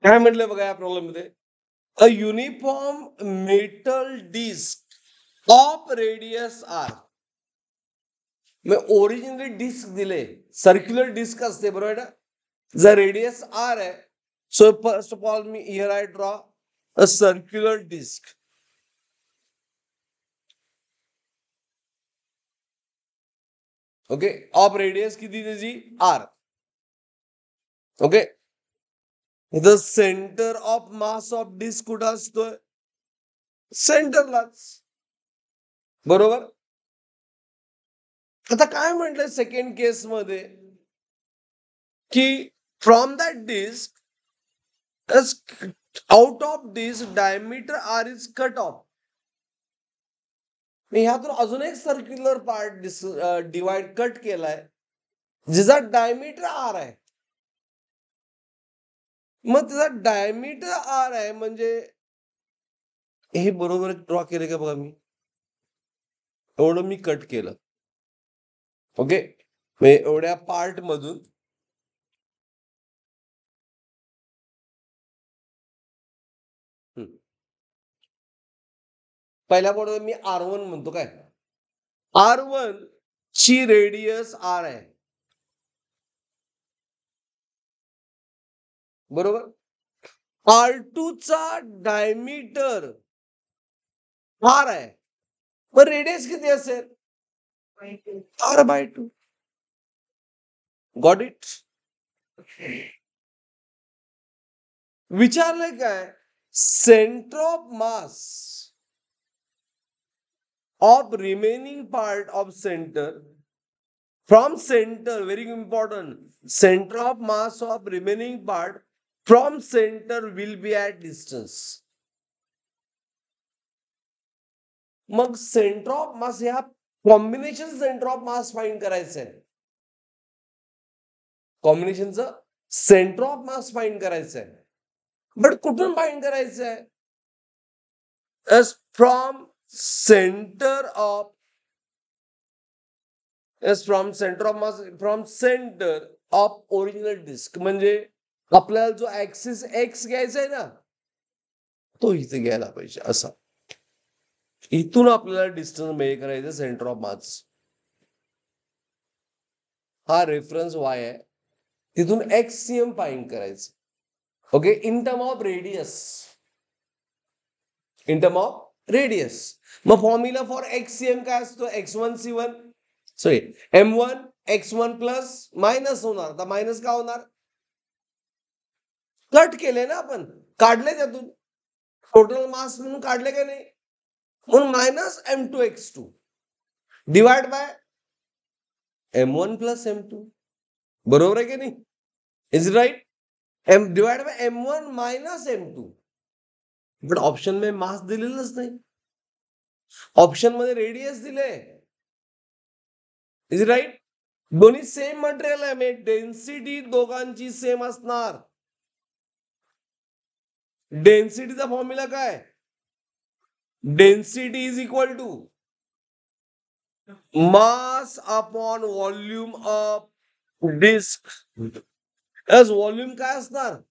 काय म्हटलंय बघा या प्रॉब्लेम मध्ये, a uniform metal disc of radius R. Originally disc दिले, सर्क्युलर डिस्क असते बरोबर ना. जर रेडियस आर आहे, सो फर्स्ट ऑफ ऑल मी here I draw a circular disc. Okay, of radius किती त्याची R. Okay, the centre of mass of disc कुठं असतोय, सेंटरलाच, बरोबर. आता काय म्हटलंय सेकंड केस मध्ये, की from that disc out of disc diameter R is cut off. ह्यातून अजून एक सर्क्युलर पार्ट डिवाइड कट केलाय, जिचा डायमीटर आर आहे. मग त्याचा डायमीटर आर आहे म्हणजे हे बरोबर ड्रॉ केलं का बघा मी, एवढं मी कट केलं. ओके, एवढ्या पार्ट मधून पहिल्या बोर्ड मी R1 म्हणतो काय, R1 ची रेडियस आर आहे, बरोबर. R2 चा डायमीटर आर आहे, पण रेडियस किती असेल, R/2. Got it. विचारलंय काय, centre of mass of remaining part of center from center, very important, center of mass of remaining part from center will be at distance. मग centre of mass ह्या combination centre of mass find करायचं आहे, कॉम्बिनेशनचं centre of mass find करायचं आहे. But कुठून find करायचं आहे, from centre of from centre of mass, from centre of original disc. म्हणजे आपल्याला जो ऍक्सिस एक्स घ्यायचा आहे ना, तो इथे घ्यायला पाहिजे असा. इथून आपल्याला डिस्टन्स मेजर करायचं सेंटर ऑफ मास. हा रेफरन्स वाय आहे, तिथून एक्ससीएम फाइंड करायचं. Okay, in term of radius, in term of radius. मग फॉर्म्युला फॉर एक्ससीएम काय असतो, x1c1 sorry m1 x1 plus minus होणार, तर मायनस का होणार, कट केले ना आपण, काढले त्यातून टोटल मास म्हणून काढले का नाही, म्हणून minus m2x2 divide by m1 plus m2. बरोबर आहे की नाही, is right. m divide by m1 minus m2. But option में मास दिलेलंच नाही, ऑप्शन मध्ये रेडियस दिले, इज राइट. दोन्ही सेम मटेरियल आहे, डेन्सिटी दोघांची सेम असणार. डेन्सिटीचा फॉर्म्युला काय, density is equal to mass upon volume of disc. Volume काय असणार,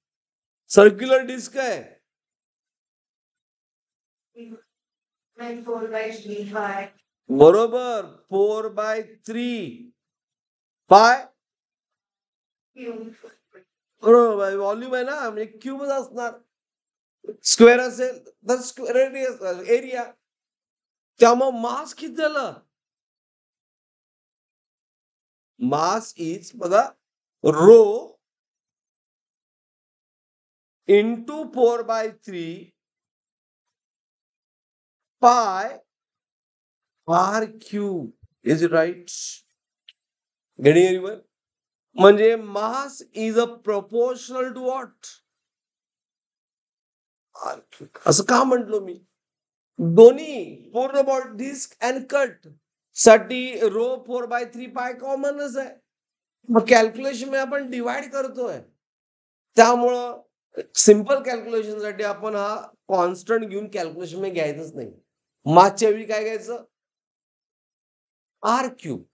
सर्क्युलर डिस्क आहे, बरोबर 4/3 पाय, बरोबर. व्हॉल्यूम आहे ना, म्हणजे क्यूबच असणार. स्क्वेअर असेल तर रेडियस एरिया, त्यामुळे मास किती झालं, मास इज बघा rho into 4/3 pi r cube. Is it right, getting anyone. म्हणजे mass is a proportional to what, r cube. असं का म्हटलो मी, दोन्ही पूर्ण बॉडी डिस्क अँड कट साठी रो 4/3 पाय कॉमनच आहे. मग कॅल्क्युलेशन मध्ये आपण डिवाइड करतोय, त्यामुळं सिंपल कॅल्क्युलेशन साठी आपण हा कॉन्स्टंट घेऊन कॅल्क्युलेशन मध्ये घ्यायचंच नाही. मासच्या वेळी काय घ्यायचं, R cube.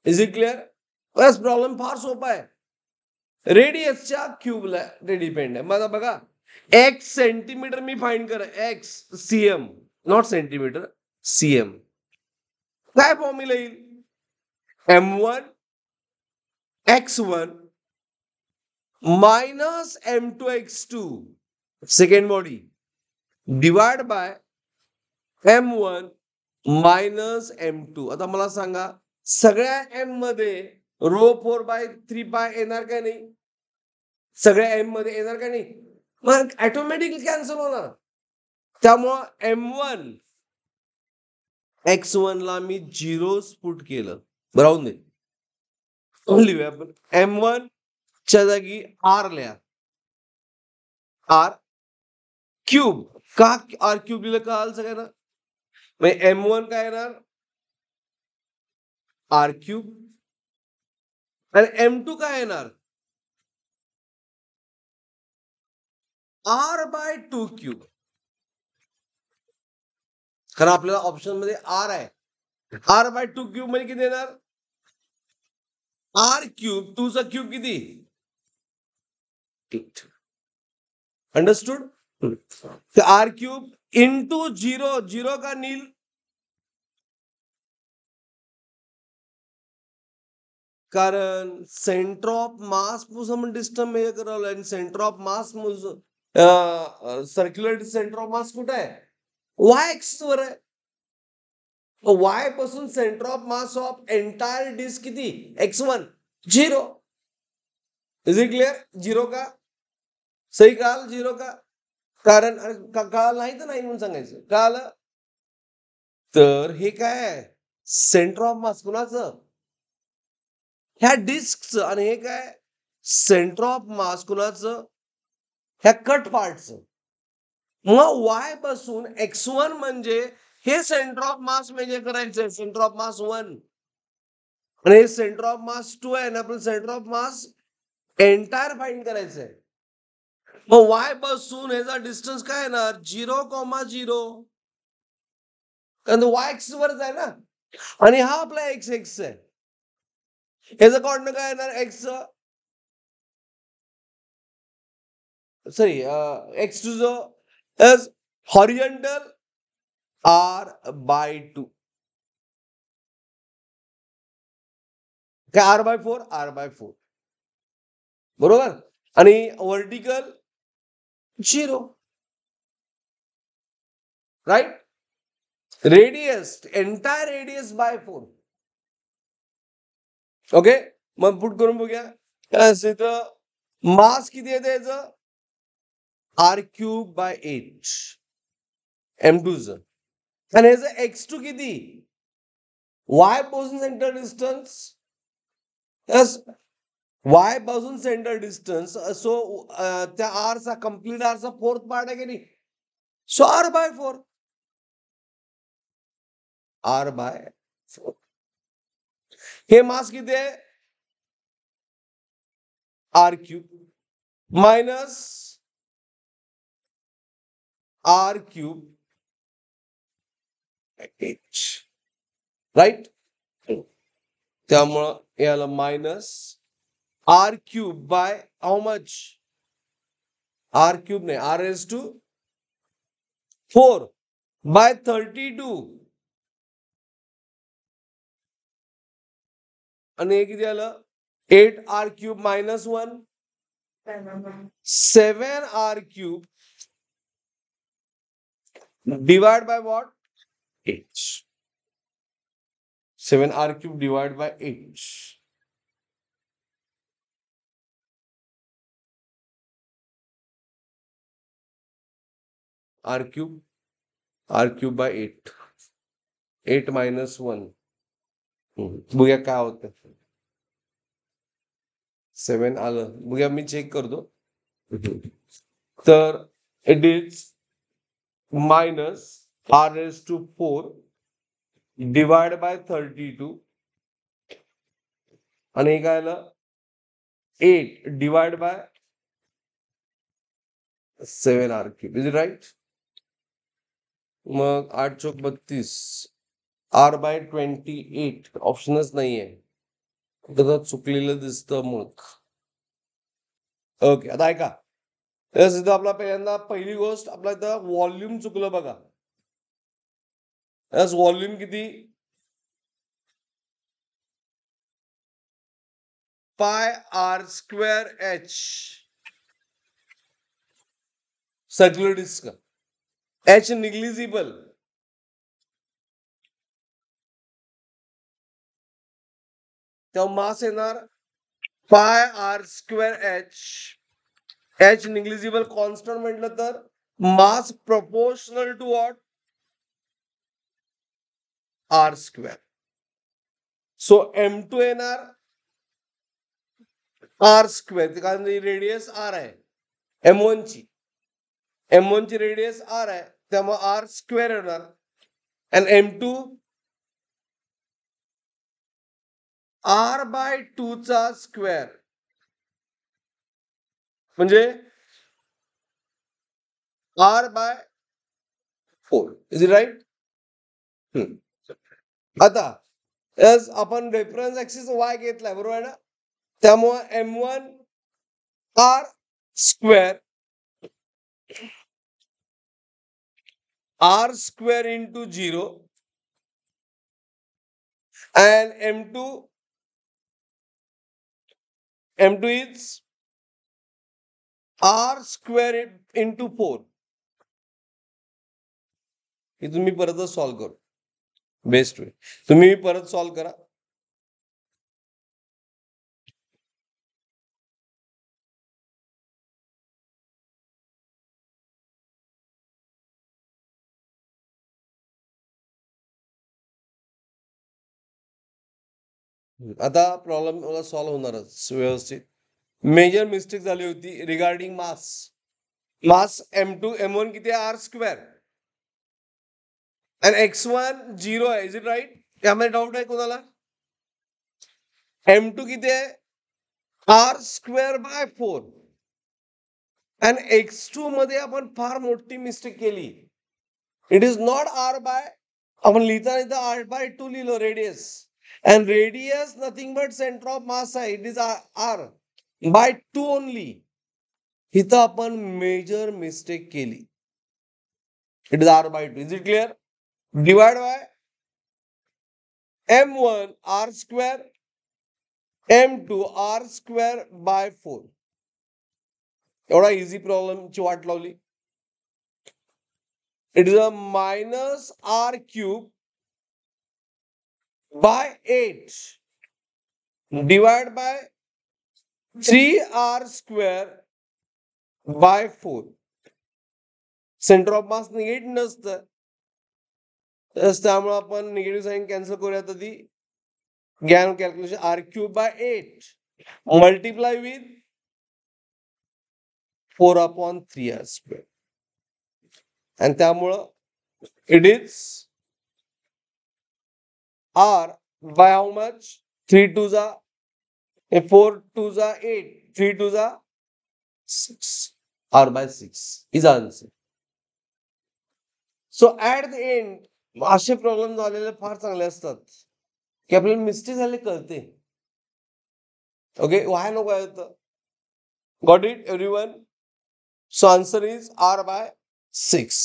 Is it clear. बस प्रॉब्लेम फार सोपा आहे. रेडियसच्या क्यूबला ते डिपेंड आहे. माझा बघा एक्स सेंटीमीटर मी फाइंड करा, ex CM not centimetre, CM. काय फॉर्म्युला येईल? M1 x1 minus M2 x2 second body divide by M1 minus M2. आता मला सांगा सगळ्या M मध्ये रो 4/3 येणार का नाही? सगळ्या M मध्ये येणार का नाही? मग ऑटोमॅटिकली कॅन्सल होणार. त्यामुळं M1 x1 ला मी 0 पुट केलं. राहून दे, लिहूया आपण. M1 च्या जागी R लिहा, R क्यूब. का R क्यूब लिहिलं कळालं सगळ्यांना? म्हणजे M1 काय येणार? R cube. आणि M2 काय येणार? R/2 cube. कारण आपल्याला ऑप्शन मध्ये R आहे. R/2 क्यूब म्हणजे किती येणार? R क्यूब 2 चा क्यूब किती? 8. अंडरस्टूड? R क्यूब इंटू 0, 0 का नील? कारण सेंटर ऑफ मास आपण डिस्टन्स मेजर करावं आणि centre of mass circular centre of mass कुठे आहे? वाय एक्सिस वर आहे. वाय पासून centre of mass of entire disc किती? x1 0. Is it clear? 0 का? सही कळाल? 0 का? कारण कळाल नाही तर नाही म्हणून सांगायचं. कळालं? तर हे काय आहे? सेंटर ऑफ मास कुणाचं? ह्या डिस्कचं. आणि हे काय? सेंटर ऑफ मास कुणाचं? ह्या कट पार्टचं. मग वाय पासून x1 म्हणजे हे सेंटर ऑफ मास मेजर करायचंय, सेंटर ऑफ मास 1. आणि हे सेंटर ऑफ मास 2 आहे ना, आपलं centre of mass entire find करायचंय. मग वाय पासून ह्याचा डिस्टन्स काय येणार? 0,0. कारण वाय एक्स वरच आहे ना, आणि हा आपला एक्स एक्स आहे. ह्याचं कॉर्डिनेट काय येणार? एक्स सॉरी एक्स टू जो एज हॉरिझॉन्टल R/2. काय R/4? R/4 बरोबर. आणि vertical 0. Right. Radius entire radius by 4. Okay. मग पुट करून बघूया काय असते. तर मास किती येते याचं? R³/8 M2च. आणि याचं x2 किती? वाय पासून सेंटर डिस्टन्स. यस, वाय पासून सेंटर डिस्टन्स. सो त्या आरचा कम्प्लीट आरचा 4th पार्ट आहे की नाही? So R/4. R/4. हे मास किती आहे? R³ minus R³ H. Right. त्यामुळं याला minus R³ bye how much? R³ नाही, R⁴/32. आणि हे किती आलं? 8R³ minus 1 7R³ divide by what? 8. 7R³ divide by 8. R³ by 8. 8 minus 1. बघूया काय होतं. 7 आलं. बघूया, मी चेक करतो. तर it is minus R⁴ divide by 32. आणि काय आलं? 8 divide by 7R³. Is it right? मग 8 चौक 32. R/28 ऑप्शनच नाहीये. चुकलेलं दिसतं मग. ओके, आता ऐका. इथं आपला पहिल्यांदा पहिली गोष्ट आपला इथं व्हॉल्यूम चुकलं बघा. व्हॉल्यूम किती? Pi r square h circular disc, h negligible. तेव्हा मास येणार pi r square h. H negligible constant म्हटलं तर mass proportional to what? R square. So M2 येणार आर स्क्वेअर, कारण रेडियस आर आहे M1 ची. M1 ची रेडियस आर आहे, त्यामुळे आर स्क्वेअर येणार. आणि M2 आर बाय 2 चा स्क्वेअर, म्हणजे R by 4. Is it right? आता आपण रेफरन्स ऍक्सिस वाय घेतलाय, बरोबर आहे ना? त्यामुळे M1 R square, R square into 0, and M2 is R square into 4. हे तुम्ही परत सॉल्व करू. बेस्ट वे तुम्ही परत सॉल्व करा. आता प्रॉब्लेम मला सॉल्व होणारच व्यवस्थित. मेजर मिस्टेक झाली होती रिगार्डिंग मास. मास M2 M1 किती आहे? R square. आणि X1 0 आहे. Is it right? त्यामध्ये डाऊट आहे कोणाला? M2 किती आहे? R square by 4. आणि X2 मध्ये आपण फार मोठी मिस्टेक केली. It is not r by, आपण लिहिताना इथं आर बाय 2 लिहिलो radius. And radius nothing but center of mass आहे. It is R by 2 only. इथं आपण मेजर मिस्टेक केली. It is R by 2. Is it clear? Divide by M1 R square, M2 R square by 4. एवढा easy प्रॉब्लेमची वाट लावली. It is a minus R cube by 8 divided by 3R square by 4. Centre of mass negative नसतं, त्यामुळे आपण negative sine cancel करूया. तर ती ज्ञान calculation R cube by 8 multiply with 4/3 R square. आणि त्यामुळं it is R by how much? 3 2 जा 4 2 जा 8 3 2 जा 6. R by 6 is answer. So at the end असे प्रॉब्लेम झालेले फार चांगले असतात की आपल्याला मिस्टेक झाले कळते. ओके, व्हाय नको आहे. Got it everyone? So answer is R by 6.